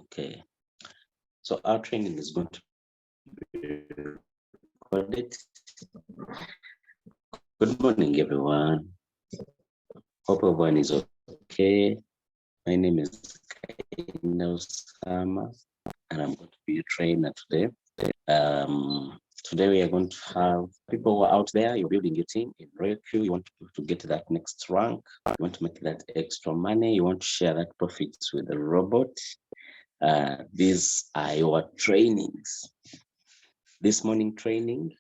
Okay, so our training is going to be recorded. Good morning, everyone. Hope everyone is okay. My name is KAYINDA, and I'm going to be a trainer today. Today we are going to have people who are out there. You're building your team in Royal Q. You want to get to that next rank. You want to make that extra money. You want to share that profits with the robot. These are your trainings. This morning training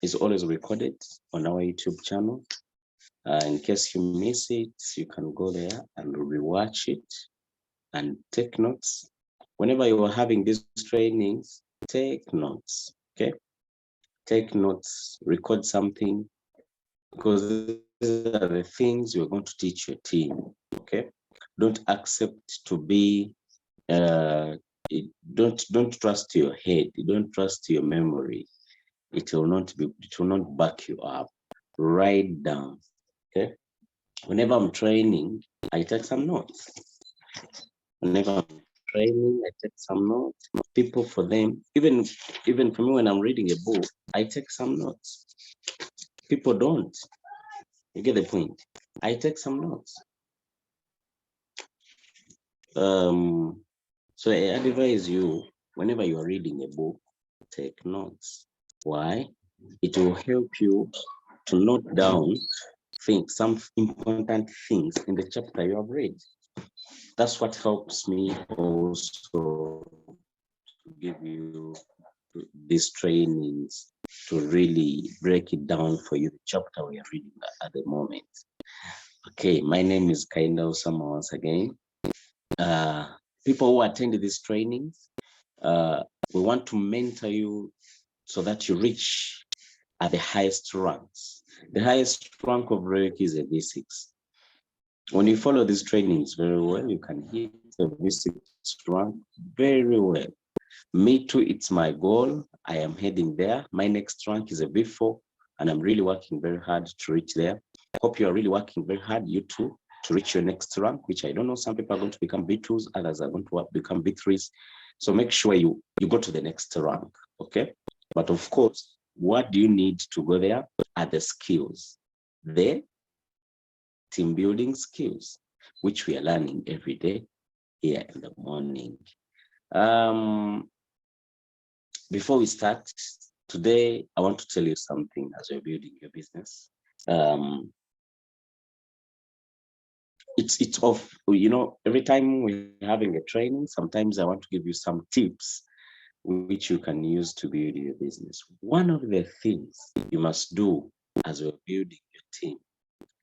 is always recorded on our YouTube channel. In case you miss it, you can go there and rewatch it and take notes. Whenever you are having these trainings, take notes, okay? Take notes, record something, because these are the things you're going to teach your team, okay? Don't accept to be, don't trust your head, don't trust your memory. It will not back you up. Write down, okay? Whenever I'm training, I take some notes. Whenever I'm training, I take some notes. People, for them, even for me, when I'm reading a book, I take some notes. People don't. You get the point? I take some notes. So I advise you, whenever you are reading a book, take notes. Why? It will help you to note down some important things in the chapter you have read. That's what helps me also to give you these trainings, to really break it down for you, the chapter we are reading at the moment. Okay, my name is KAYINDA once again. People who attend these trainings, we want to mentor you so that you reach at the highest ranks. The highest rank of Reiki is a V6. When you follow these trainings very well, you can hit the V6 rank very well. Me too, it's my goal. I am heading there. My next rank is a V4, and I'm really working very hard to reach there. Hope you are really working very hard, you too, to reach your next rank, which I don't know. Some people are going to become V2s, others are going to become V3s. So make sure you go to the next rank, okay? But of course, what do you need to go there are the skills, the team building skills, which we are learning every day here in the morning. Before we start today, I want to tell you something as you're building your business. It's off, every time we're having a training, sometimes I want to give you some tips which you can use to build your business. One of the things you must do as you're building your team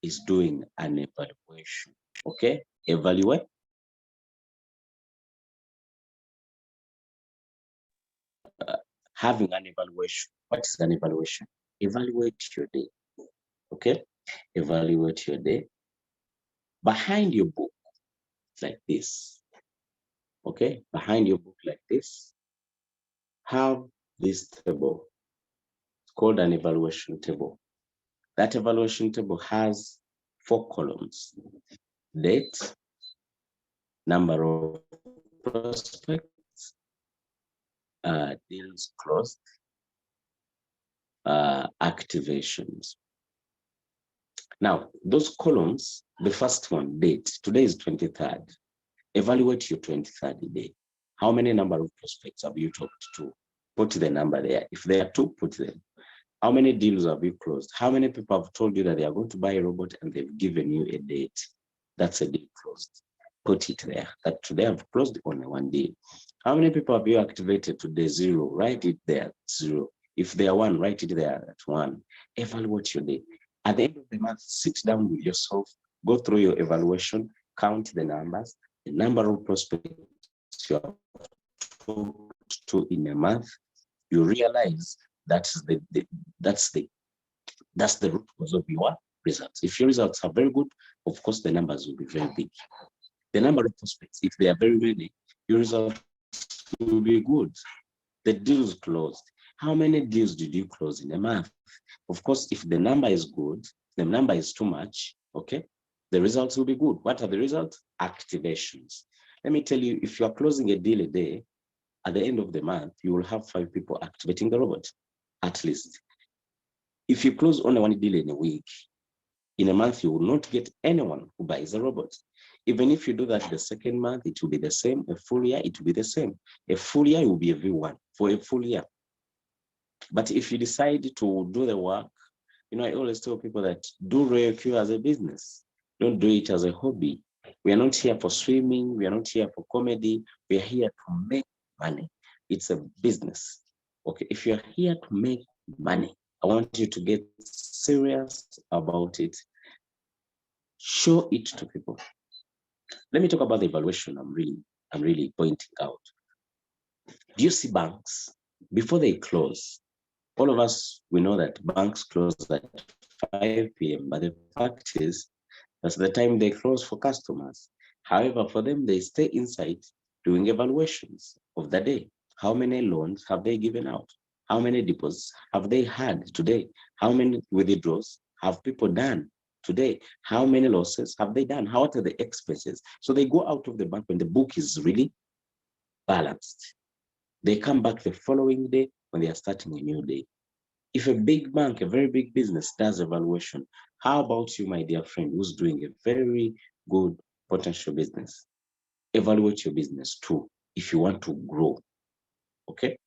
is doing an evaluation, okay? Evaluate. Having an evaluation. What is an evaluation? Evaluate your day, okay? Evaluate your day. Behind your book, like this, okay? Behind your book like this, have this table. It's called an evaluation table. That evaluation table has 4 columns: date, number of prospects, deals closed, activations. Now, those columns, the first one, date. Today is 23rd. Evaluate your 23rd day. How many number of prospects have you talked to? Put the number there. If there are 2, put them. How many deals have you closed? How many people have told you that they are going to buy a robot and they've given you a date? That's a deal closed. Put it there. That today I've closed only 1 deal. How many people have you activated today? 0. Write it there, 0. If they are 1, write it there at 1. Evaluate your day. At the end of the month, sit down with yourself, go through your evaluation, count the numbers, the number of prospects you have talked to in a month. You realize that's the root cause of your results. If your results are very good, of course the numbers will be very big. The number of prospects, if they are very many, your results will be good. The deals closed. How many deals did you close in a month? Of course, if the number is good, the number is too much, okay, the results will be good. What are the results? Activations. Let me tell you, if you are closing a deal a day, at the end of the month, you will have 5 people activating the robot, at least. If you close only 1 deal in a week, in a month, you will not get anyone who buys a robot. Even if you do that the second month, it will be the same. A full year, it will be the same. A full year will be a V1 for a full year. But if you decide to do the work, I always tell people that do Royal Q as a business. Don't do it as a hobby. We are not here for swimming. We are not here for comedy. We are here to make money. It's a business. Okay, if you are here to make money, I want you to get serious about it. Show it to people. Let me talk about the evaluation I'm really pointing out. Do you see banks? Before they close, all of us, we know that banks close at 5 p.m., but the fact is, that's the time they close for customers. However, for them, they stay inside doing evaluations of the day. How many loans have they given out? How many deposits have they had today? How many withdrawals have people done today? How many losses have they done? What are the expenses? So they go out of the bank when the book is really balanced. They come back the following day when they are starting a new day. If a big bank, a very big business does evaluation, how about you, my dear friend, who's doing a very good potential business? Evaluate your business too if you want to grow. Okay?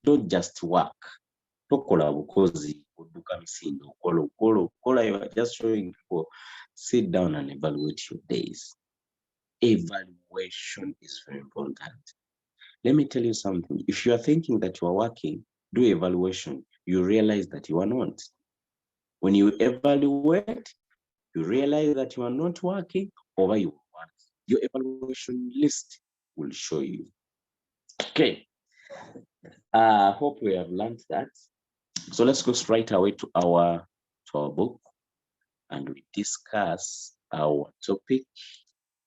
Don't just work. Tokola bukozi, kuduka msindo, kola, you are just showing people, sit down and evaluate your days. Evaluation is very important. Let me tell you something. If you are thinking that you are working, do evaluation. You realize that you are not. When you evaluate, you realize that you are not working or you are working. Your evaluation list will show you. Okay. I hope we have learned that. So let's go straight away to our book and we discuss our topic.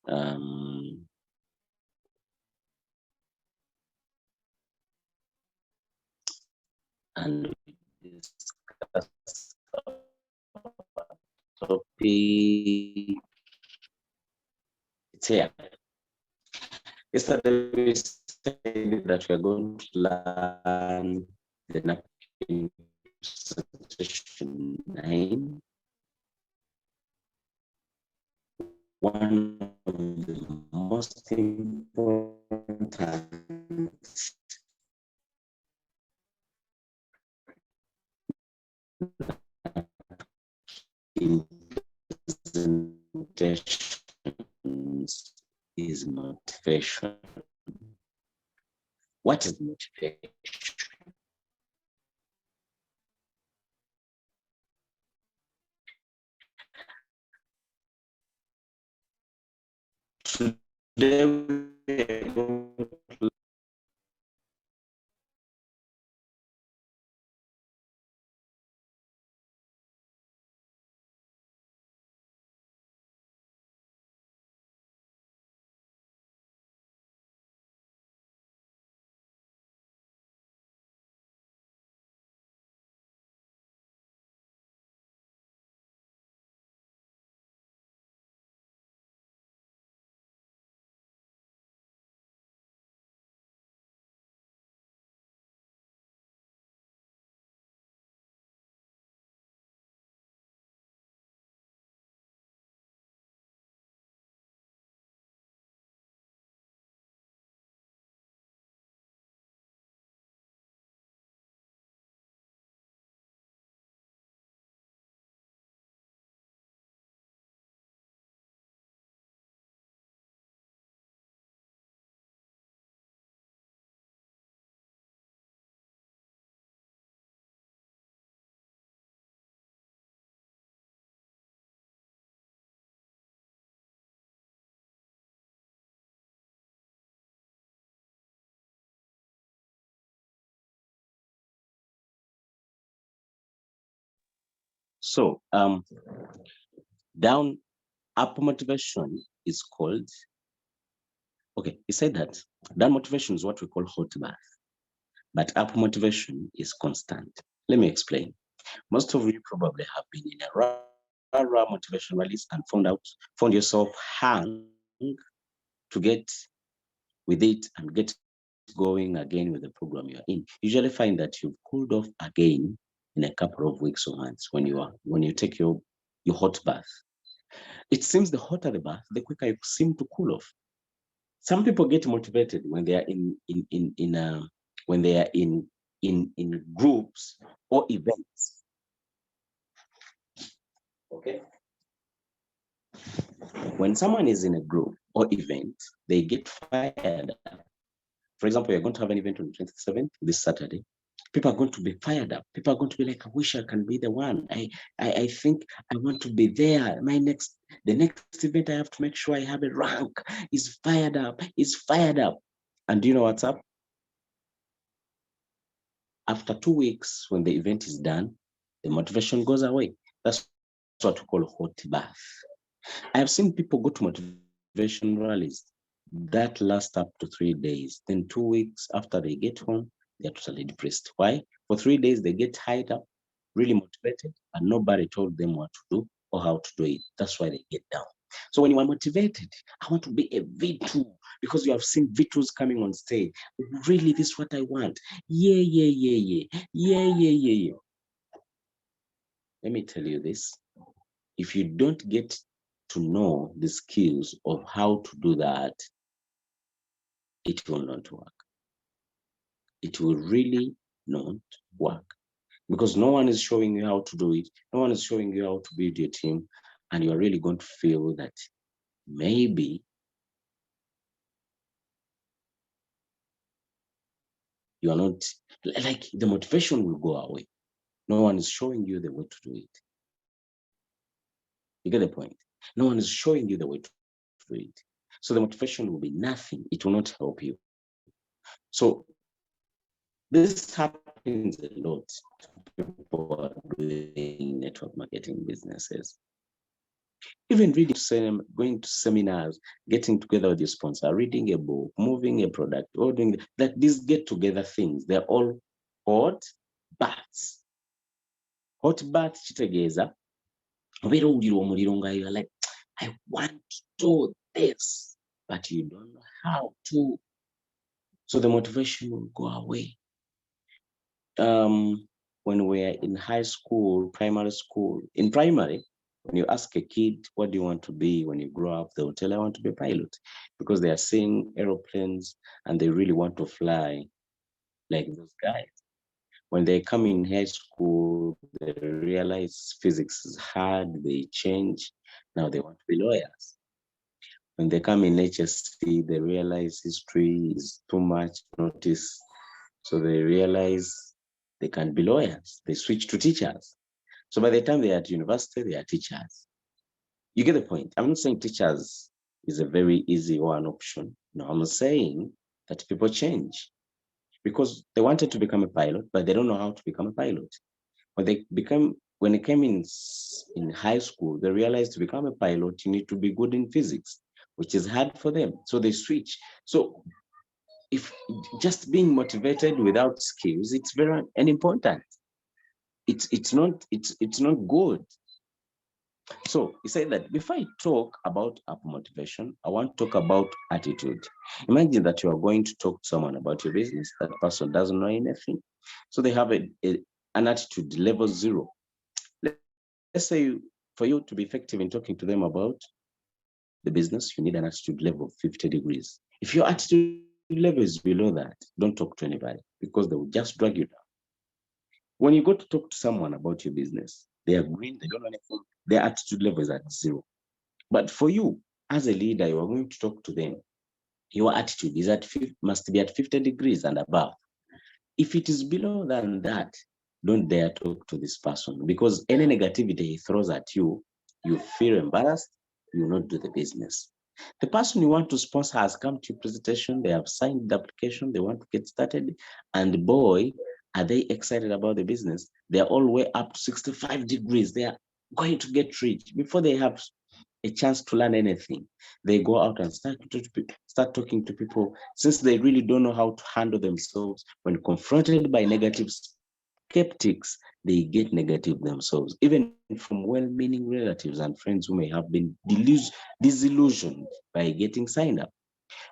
And we discuss our topic. It's here. Yesterday we said that we are going to learn the napkin presentation 9. One of the most important in presentations is motivation. What is motivation? Today we are going to So down up motivation is called, okay, he said that down motivation is what we call hot bath, but up motivation is constant. Let me explain. Most of you probably have been in a raw motivation rallies and found yourself hung to get with it and get going again with the program you're in, you usually find that you've cooled off again in a couple of weeks or months when you take your hot bath. It seems the hotter the bath, the quicker you seem to cool off. Some people get motivated when they are when they are in groups or events. Okay. When someone is in a group or event, they get fired up. For example, you're going to have an event on the 27th, this Saturday. People are going to be fired up. People are going to be like, I wish I can be the one. I think I want to be there. The next event, I have to make sure I have a rank. Is fired up. Is fired up. And do you know what's up? After 2 weeks, when the event is done, the motivation goes away. That's what we call hot bath. I have seen people go to motivation rallies that last up to 3 days. Then 2 weeks after they get home, they're totally depressed. Why? For 3 days, they get hyped up, really motivated, and nobody told them what to do or how to do it. That's why they get down. So when you are motivated, I want to be a V2 because you have seen V2s coming on stage. Really, this is what I want. Yeah, yeah, yeah, yeah, yeah, yeah, yeah, yeah. Let me tell you this. If you don't get to know the skills of how to do that, it will not work. It will really not work because no one is showing you how to do it. No one is showing you how to build your team. And you're really going to feel that maybe you are not, like, the motivation will go away. No one is showing you the way to do it. You get the point? No one is showing you the way to do it. So the motivation will be nothing. It will not help you. So this happens a lot to people who are doing network marketing businesses. Even going to seminars, getting together with your sponsor, reading a book, moving a product, or doing that, these get together things. They're all hot baths. Hot bath kitegeeza obeera owulira omuliro nga you're like, I want to do this, but you don't know how to. So the motivation will go away. When we're in high school, primary school, in primary, when you ask a kid, what do you want to be when you grow up? They will tell you, I want to be a pilot, because they are seeing aeroplanes and they really want to fly like those guys. When they come in high school, they realize physics is hard, they change. Now they want to be lawyers. When they come in HSC, they realize history is too much notice. So they realize they can be lawyers. They switch to teachers. So by the time they're at university, they are teachers. You get the point. I'm not saying teachers is a very easy one option. No, I'm saying that people change because they wanted to become a pilot, but they don't know how to become a pilot. When they came in high school, they realized to become a pilot, you need to be good in physics, which is hard for them. So they switch. So if just being motivated without skills, it's very unimportant. It's not good. So he said that before I talk about up motivation, I want to talk about attitude. Imagine that you are going to talk to someone about your business. That person doesn't know anything. So they have an attitude level 0. Let's say for you to be effective in talking to them about the business, you need an attitude level of 50 degrees. If your attitude level is below that, don't talk to anybody because they will just drag you down. When you go to talk to someone about your business, they are green, they don't know anything, their attitude level is at 0. But for you, as a leader, you are going to talk to them. Your attitude is must be at 50 degrees and above. If it is below than that, don't dare talk to this person because any negativity he throws at you, you feel embarrassed, you will not do the business. The person you want to sponsor has come to your presentation, they have signed the application, they want to get started, and boy, are they excited about the business. They're all way up to 65 degrees. They are going to get rich before they have a chance to learn anything. They go out and start talking to people. Since they really don't know how to handle themselves, when confronted by negative skeptics, they get negative themselves, even from well-meaning relatives and friends who may have been disillusioned by getting signed up.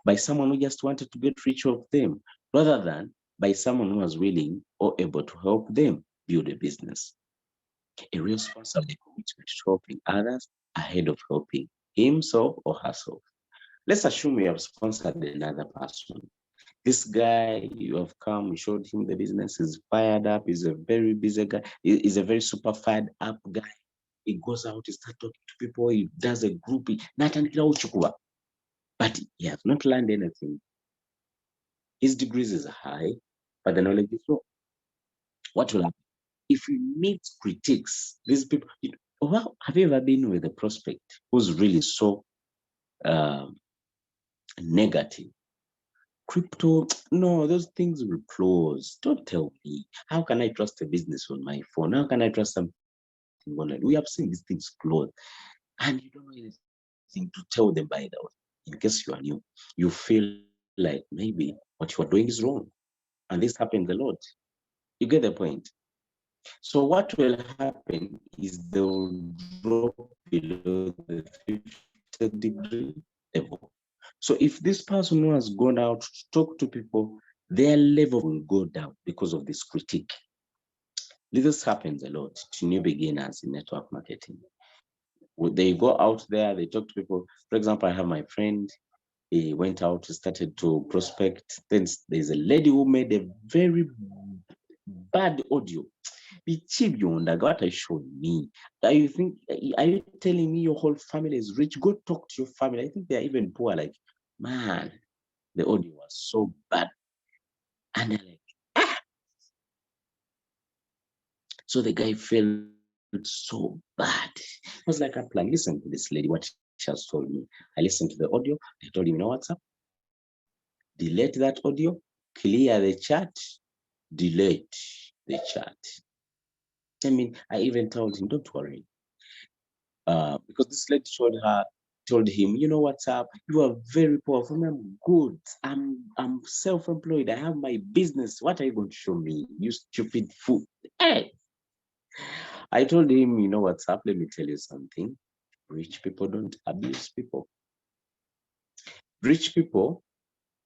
by someone who just wanted to get rich of them, rather than by someone who was willing or able to help them build a business. A real sponsor has a commitment to helping others ahead of helping himself or herself. Let's assume you have sponsored another person. This guy, you have come, you showed him the business, is fired up, he's a very busy guy, he's a very super fired up guy. He goes out, he starts talking to people, he does a group, but he has not learned anything. His degrees is high, but the knowledge is low. What will happen? If you meet critiques, these people, well, have you ever been with a prospect who's really so negative? Crypto, no, those things will close. Don't tell me. How can I trust a business on my phone? How can I trust something online? We have seen these things close, and you don't know anything to tell them by the way. In case you are new, you feel like maybe what you are doing is wrong. And this happens a lot. You get the point? So what will happen is they will drop below the 50th degree level. So if this person who has gone out to talk to people, their level of knowledge will go down because of this critique. This happens a lot to new beginners in network marketing. They go out there, they talk to people. For example, I have my friend, he went out, started to prospect. Then there's a lady who made a very bad audio. What I showed me. Are you telling me your whole family is rich? Go talk to your family. I think they're even poor. Like, man, the audio was so bad. And they're like, ah. So the guy felt so bad. I was like, I plan, listen to this lady, what she has told me. I listened to the audio. I told him, what's up? Delete that audio, clear the chat, delete the chat. I mean, I even told him, don't worry. Because this lady told him, what's up? You are very powerful. I'm good. I'm self-employed. I have my business. What are you going to show me? You stupid fool. Hey! I told him, what's up? Let me tell you something. Rich people don't abuse people. Rich people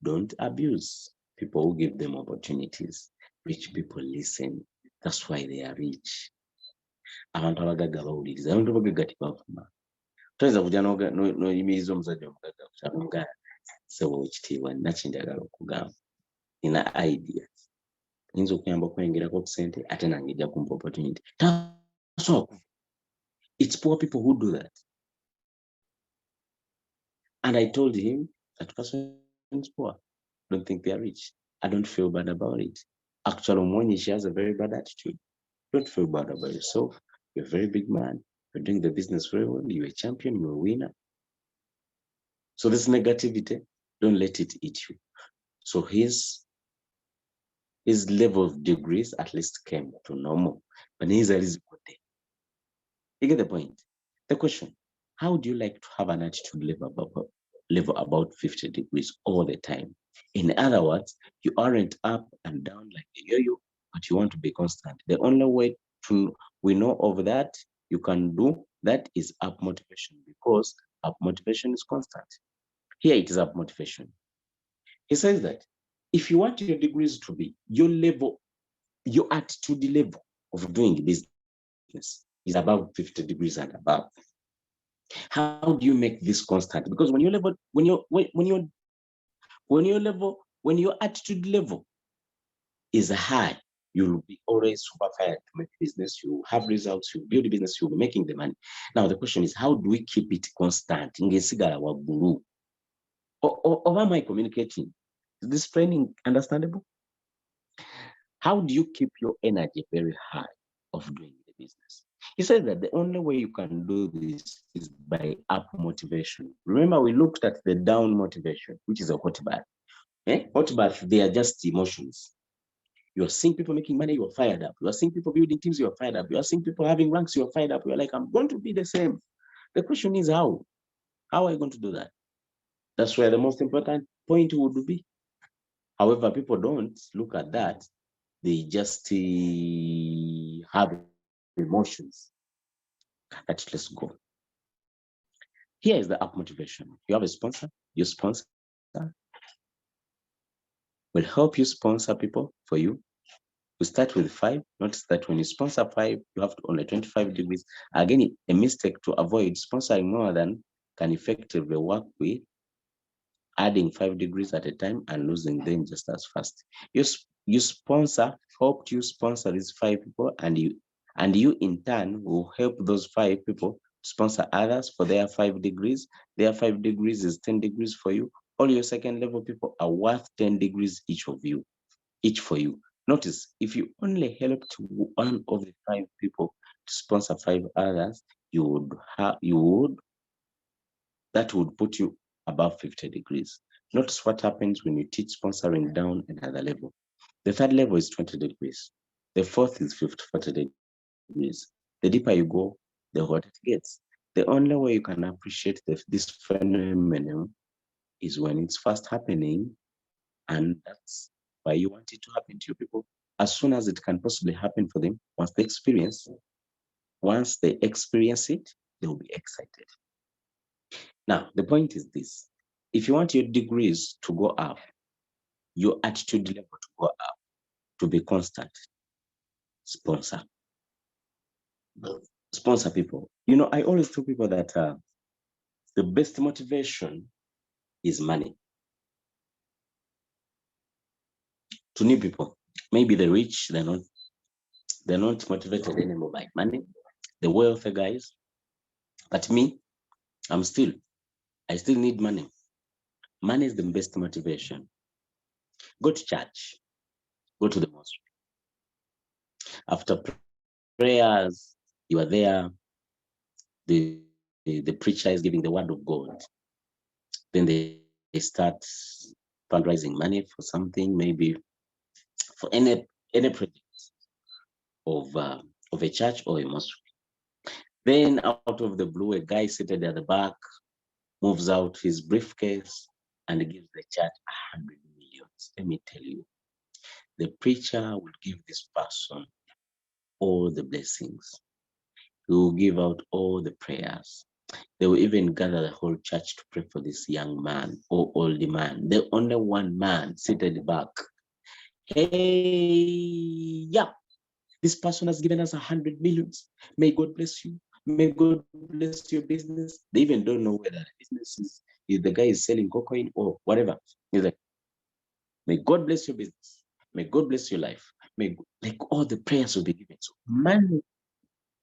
don't abuse people who give them opportunities. Rich people listen. That's why they are rich. Abantu abagagga bawuliriza, abantu abagagga tebavuma. Toyinza kujja n'oyimiriza omusajja omugagga kukyalo nga ssebo ekitiibwa naki njagala okugamba. Nina idea. Nyinza okuyamba okweyongerako ku ssente ate nange ejja kumpa opportunity. Tasobola kuva. It's poor people who do that. And I told him that person is poor. I don't think they are rich. I don't feel bad about it. Actually, Omoni, she has a very bad attitude. Don't feel bad about yourself. You're a very big man. You're doing the business very well. You're a champion. You're a winner. So this negativity, don't let it eat you. So his level of degrees at least came to normal. But he's a good day. You get the point? The question, how do you like to have an attitude level about 50 degrees all the time? In other words, you aren't up and down like a yo-yo, but you want to be constant. The only way we know of that you can do that is up motivation, because up motivation is constant. Here it is up motivation. He says that if you want your degrees to be your level, your attitude level of doing business is above 50 degrees and above. How do you make this constant? Because when your attitude level is high, you'll be always super fired to make business. You have results. You build a business. You'll be making the money. Now the question is, how do we keep it constant? Or am I communicating? Is this training understandable? How do you keep your energy very high of doing the business? He said that the only way you can do this is by up motivation. Remember, we looked at the down motivation, which is a hot bath. Hot bath, they are just emotions. You're seeing people making money, you're fired up. You are seeing people building teams, you're fired up. You are seeing people having ranks, you're fired up. You're like, I'm going to be the same. The question is how? How are you going to do that? That's where the most important point would be. However, people don't look at that. They just have emotions. Let's go. Here is the up motivation. You have a sponsor, you sponsor, will help you sponsor people for you. We start with 5. Notice that when you sponsor 5, you have to only 25 degrees. Again, a mistake to avoid sponsoring more than can effectively work with adding 5 degrees at a time and losing them just as fast. You sponsor, helped you sponsor these 5 people, and you in turn will help those 5 people sponsor others for their 5 degrees. Their 5 degrees is 10 degrees for you. All your second level people are worth 10 degrees each for you. Notice, if you only helped one of the 5 people to sponsor 5 others, that would put you above 50 degrees. Notice what happens when you teach sponsoring down another level. The third level is 20 degrees. The fourth is 40 degrees. The deeper you go, the hotter it gets. The only way you can appreciate this phenomenon is when it's first happening, and that's why you want it to happen to you people as soon as it can possibly happen for them. Once they experience it, they will be excited. Now, the point is this: if you want your degrees to go up, your attitude level to go up, to be constant, sponsor people. I always tell people that the best motivation is money. To new people, maybe the rich, they're not motivated anymore by money, the wealthy guys. But me, I still need money. Money is the best motivation. Go to church, go to the mosque. After prayers, you are there, the preacher is giving the word of God. Then they start fundraising money for something, maybe for any project of a church or a mosque. Then out of the blue, a guy seated at the back moves out his briefcase and gives the church 100 million. Let me tell you, the preacher will give this person all the blessings. He will give out all the prayers. They will even gather the whole church to pray for this young man or old man. The only one man seated back. Hey, yeah, this person has given us 100 millions. May God bless you. May God bless your business. They even don't know whether the business is, if the guy is selling cocaine or whatever. He's like, may God bless your business. May God bless your life. Like all the prayers will be given. So money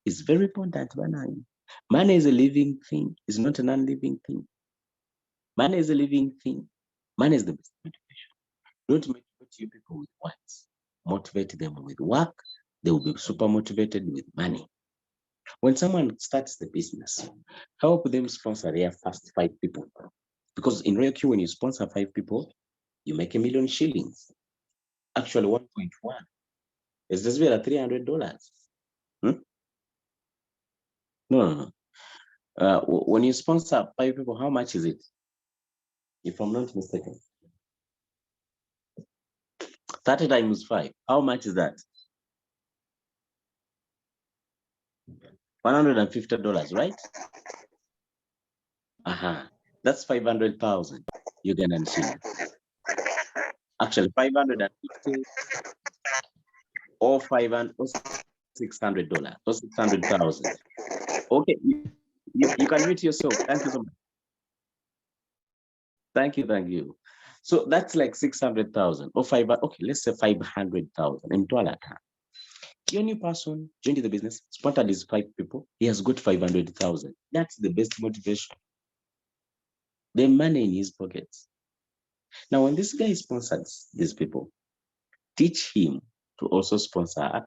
is very important. Money is a living thing. It's not a non-living thing. Money is a living thing. Money is the best motivation. Don't motivate you people with words. Motivate them with work. They will be super motivated with money. When someone starts the business, help them sponsor their first 5 people. Because in real Q, when you sponsor 5 people, you make $1 million shillings. Actually, 1.1. It's just about $300. No. When you sponsor 5 people, how much is it? If I'm not mistaken. 30 times 5. How much is that? $150, right? That's 500,000 Ugandan shillings. Actually, 550 or 500 or $600 or 600,000. Okay, you can mute yourself. Thank you so much. Thank you. So that's like 600,000 or 5. Okay, let's say 500,000 in dollar. Your new person joined the business, sponsored his 5 people. He has got 500,000. That's the best motivation. The money in his pockets. Now, when this guy sponsors these people, teach him to also sponsor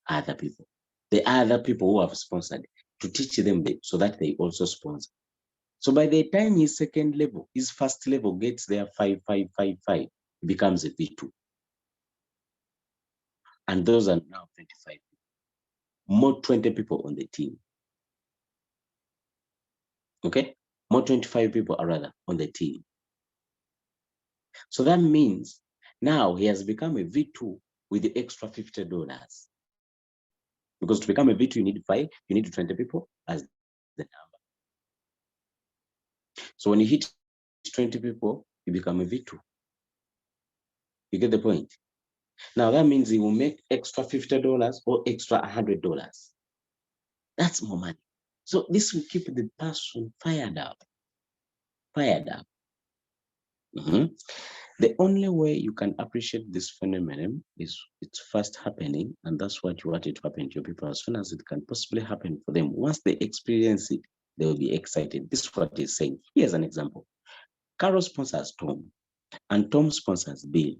other people. The other people who have sponsored, to teach them so that they also sponsor. So by the time his second level, his first level gets there 5, 5, 5, 5, it becomes a V2. And those are now 25 people. More 20 people on the team. Okay? More 25 people are rather on the team. So that means now he has become a V2 with the extra $50. Because to become a V2, you need 5, you need 20 people as the number. So when you hit 20 people, you become a V2. You get the point? Now that means he will make extra $50 or extra $100. That's more money. So this will keep the person fired up. Fired up. The only way you can appreciate this phenomenon is it's first happening, and that's what you want it to happen to your people as soon as it can possibly happen for them. Once they experience it, they will be excited. This is what he's saying. Here's an example. Carol sponsors Tom, and Tom sponsors Bill,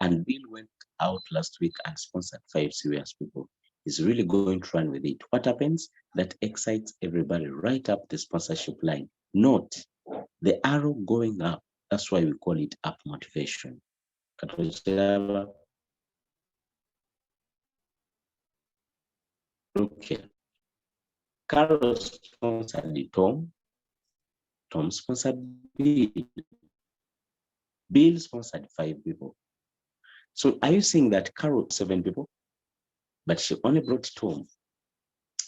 and Bill went out last week and sponsored 5 serious people. He's really going to run with it. What happens? That excites everybody right up the sponsorship line. Note the arrow going up. That's why we call it up motivation. Okay. Carol sponsored Tom. Tom sponsored Bill. Bill sponsored 5 people. So are you saying that Carol 7 people, but she only brought Tom?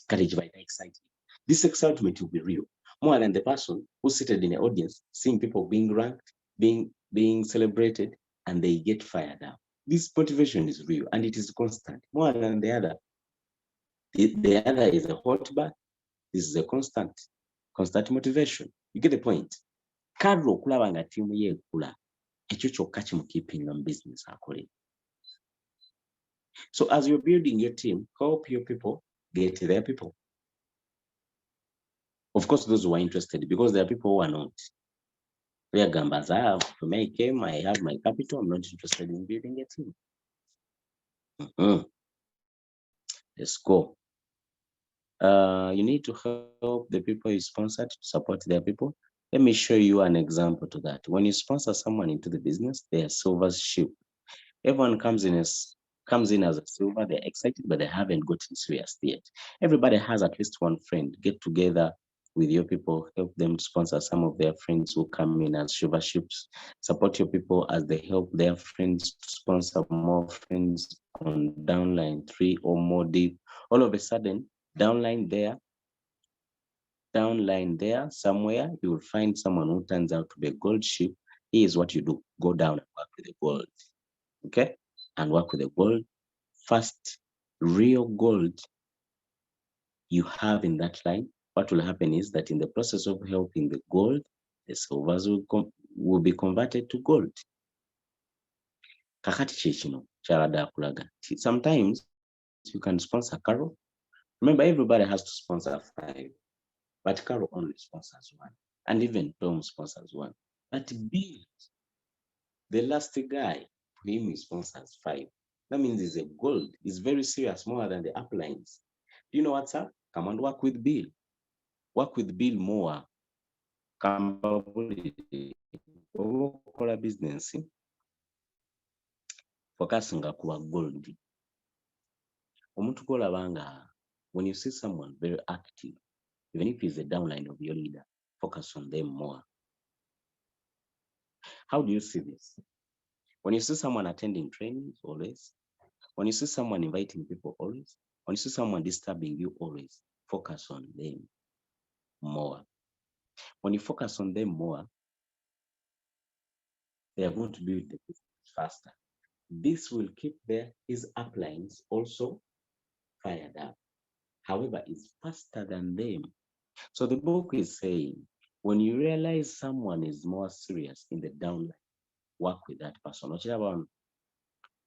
Courage by excitement. This excitement will be real, more than the person who's seated in the audience, seeing people being ranked, being celebrated, and they get fired up. This motivation is real and it is constant, more than the other. The other is a hot bath. This is a constant motivation. You get the point? Carol okulaba nga tiimu ye ekula, ekyo kyokka kimukeepinga mu business akole. So as you're building your team, help your people get their people. Of course, those who are interested, because there are people who are not. They are gambas. To make game, I have my capital. I'm not interested in building a team. Let's go. You need to help the people you sponsor to support their people. Let me show you an example to that. When you sponsor someone into the business, they are silver sheep. Everyone comes in as a silver. They're excited, but they haven't gotten serious yet. Everybody has at least one friend. Get together with your people, help them to sponsor some of their friends who come in as silver ships. Support your people as they help their friends to sponsor more friends on downline 3 or more deep. All of a sudden, downline there somewhere, you will find someone who turns out to be a gold ship. Here's what you do: go down and work with the gold. Okay, and work with the gold. First, real gold you have in that line. What will happen is that in the process of helping the gold, the silvers will be converted to gold. Sometimes you can sponsor Carol. Remember, everybody has to sponsor 5, but Carol only sponsors 1, and even Tom sponsors 1. But Bill, the last guy, for him, he sponsors 5. That means he's a gold. He's very serious, more than the uplines. Do you know what's up? Come and work with Bill. Work with Bill more. Come business. Focusing on gold. When you see someone very active, even if he's a downline of your leader, focus on them more. How do you see this? When you see someone attending trainings, always. When you see someone inviting people, always. When you see someone disturbing you, always focus on them more. When you focus on them more, they are going to build the business faster. This will keep his uplines also fired up. However, it's faster than them. So the book is saying, when you realize someone is more serious in the downline, work with that person.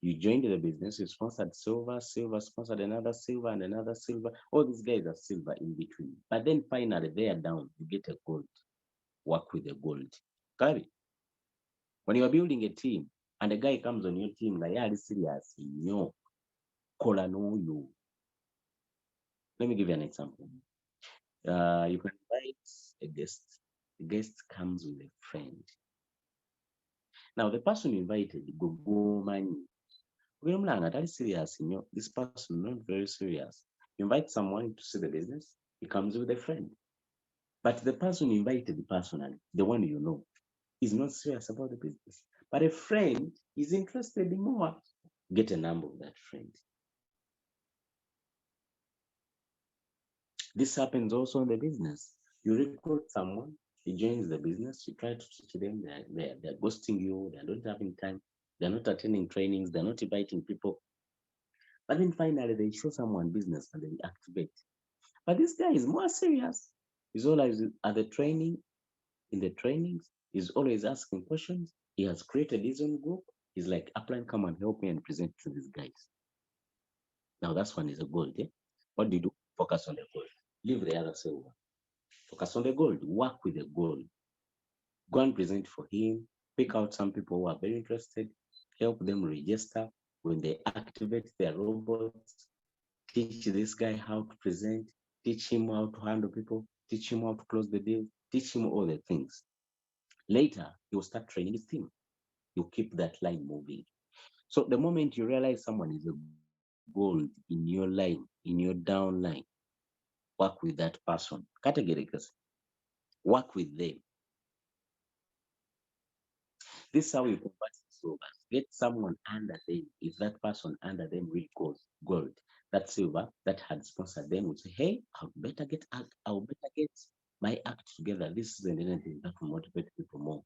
You joined the business, you sponsored silver sponsored another silver and another silver. All these guys are silver in between. But then finally they are down, you get a gold. Work with the gold. Got it? When you are building a team and a guy comes on your team, like, yeah, this serious, no, call no you. Let me give you an example. You can invite a guest. The guest comes with a friend. Now the person you invited, go money. Serious, this person not very serious. You invite someone to see the business, he comes with a friend. But the person you invited personally, the one you know, is not serious about the business. But a friend is interested in more. Get a number of that friend. This happens also in the business. You recruit someone, he joins the business, you try to teach them, they're ghosting you, they don't have any time. they're not attending trainings, they're not inviting people. But then finally they show someone business and they activate. But this guy is more serious. He's always at the training, in the trainings, he's always asking questions. He has created his own group. He's like, Upline, come and help me and present to these guys. Now that's one is a gold. Eh? What do you do? Focus on the gold. Leave the other silver. Focus on the gold. Work with the gold. Go and present for him. Pick out some people who are very interested. Help them register. When they activate their robots, teach this guy how to present. Teach him how to handle people. Teach him how to close the deal. Teach him all the things. Later, he will start training his team. You keep that line moving. So the moment you realize someone is a gold in your line, in your down line, work with that person. Categorically, work with them. This is how you convert silver. Get someone under them. If that person under them really goes gold, that silver that had sponsored them would say, hey, I'll better get my act together. This isn't anything that will motivate people more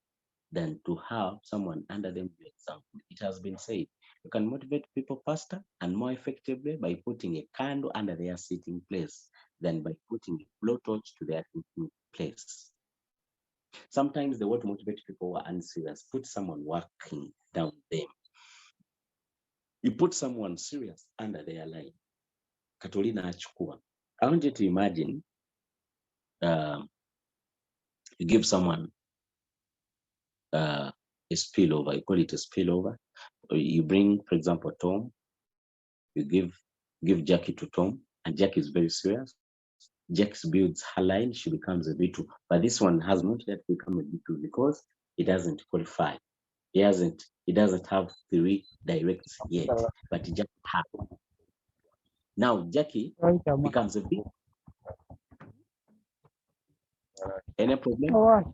than to have someone under them do example. It has been said, you can motivate people faster and more effectively by putting a candle under their sitting place than by putting a blowtorch to their thinking place. Sometimes the way to motivate people who are unserious, put someone working down them. You put someone serious under their line. Katolina achukua. I want you to imagine you give someone a spillover, you call it a spillover. You bring, for example, Tom, you give Jackie to Tom, and Jackie is very serious. Jackie builds her line, she becomes a B2. But this one has not yet become a B2 because it doesn't qualify. He doesn't have 3 directs yet, but Jackie has. Now Jackie becomes a B. Any problem?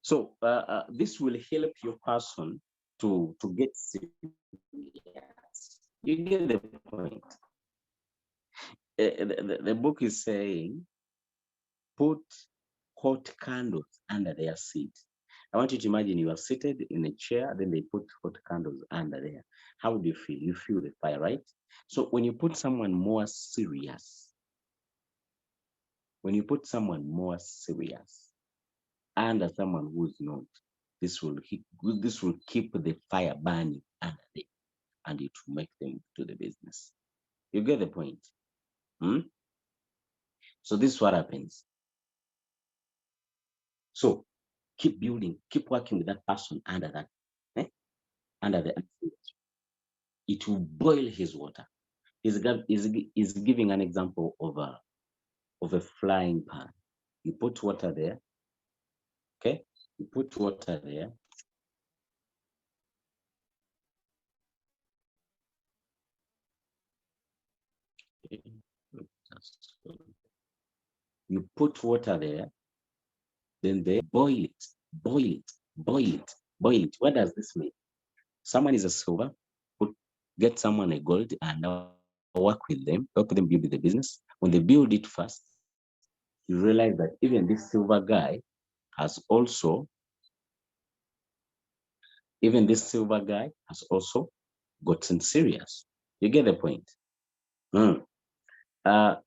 So this will help your person to get serious. You get the point. The book is saying, put hot candles under their seat. I want you to imagine you are seated in a chair, then they put hot candles under there. How do you feel? You feel the fire, right? So when you put someone more serious, under someone who's not, this will keep the fire burning under them, and it will make them do the business. You get the point? So this is what happens. So keep building, keep working with that person under that, under the influence. It will boil his water. He's giving an example of a frying pan. You put water there, okay? You put water there. You put water there, then they boil it, boil it, boil it, boil it. What does this mean? Someone is a silver, get someone a gold and work with them, help them build the business. When they build it first, you realize that even this silver guy has also gotten serious. You get the point?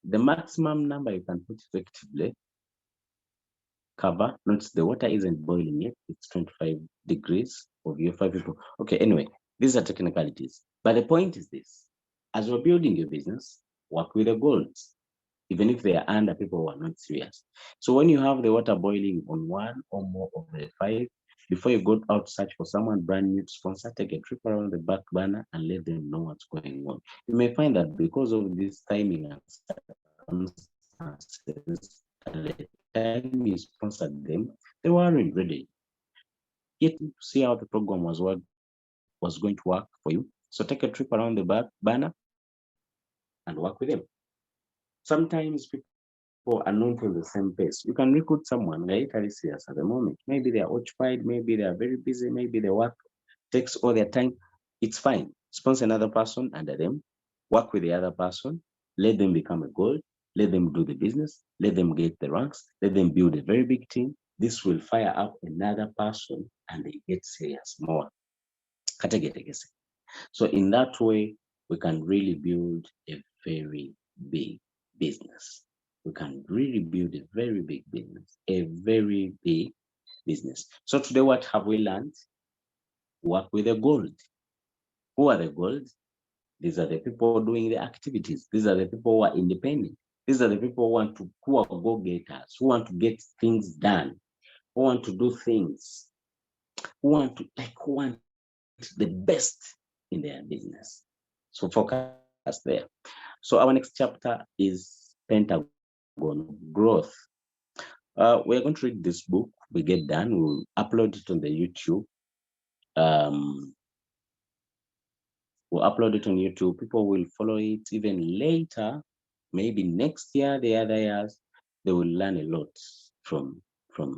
The maximum number you can put effectively cover, notice the water isn't boiling yet, it's 25 degrees of your 5 people. Okay, anyway, these are technicalities. But the point is this: as you're building your business, work with the goals, even if they are under people who are not serious. So when you have the water boiling on 1 or more of the 5, before you go out search for someone brand new to sponsor, take a trip around the back burner and let them know what's going on. You may find that because of this timing and circumstances, at the time you sponsored them, they weren't ready yet to see how the program was going to work for you. So take a trip around the back burner and work with them. Sometimes people people are not on the same pace. You can recruit someone, they're literally serious at the moment. Maybe they are occupied, maybe they are very busy, maybe their work takes all their time. It's fine. Sponsor another person under them, work with the other person, let them become a goal, let them do the business, let them get the ranks, let them build a very big team. This will fire up another person and they get serious more. So in that way, we can really build a very big business. We can really build a very big business, a very big business. So today, what have we learned? Work with the gold. Who are the gold? These are the people doing the activities. These are the people who are independent. These are the people who are go-getters, who want to get things done, who want to do things, who want the best in their business. So focus there. So our next chapter is Pentagon Growth. We're going to read this book. We get done, we'll upload it on the YouTube. Um, we'll upload it on YouTube. People will follow it even later, maybe next year, the other years. They will learn a lot from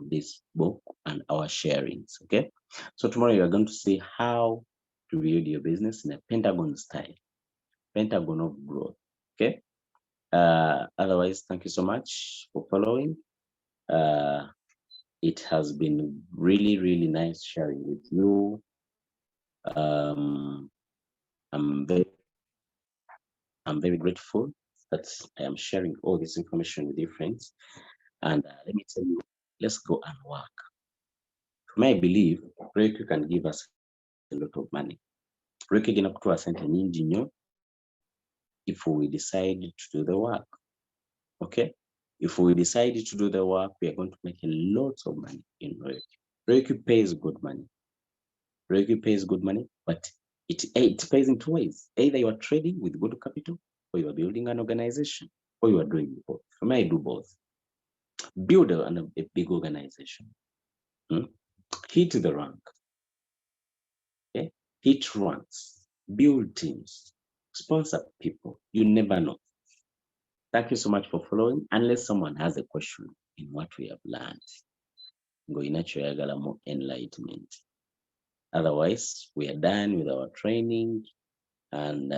this book and our sharings. Okay. So tomorrow you are going to see how to build your business in a Pentagon style, Pentagon of growth. Okay. Otherwise, thank you so much for following. It has been really, really nice sharing with you. I'm very grateful that I am sharing all this information with you, friends. And let me tell you, let's go and work. I believe Reiki can give us a lot of money. Reiki can kutuwa sente nyingi nnyo if we decide to do the work. Okay? If we decide to do the work, we are going to make a lot of money in Reiki. Reiki pays good money. Reiki pays good money, but it pays in two ways. Either you are trading with good capital, or you are building an organization, or you are doing both. For me, I do both. Build a big organization. Hit the rank. Okay? Hit ranks. Build teams. Sponsor people. You never know. Thank you so much for following. Unless someone has a question in what we have learned, go in more enlightenment. Otherwise, we are done with our training and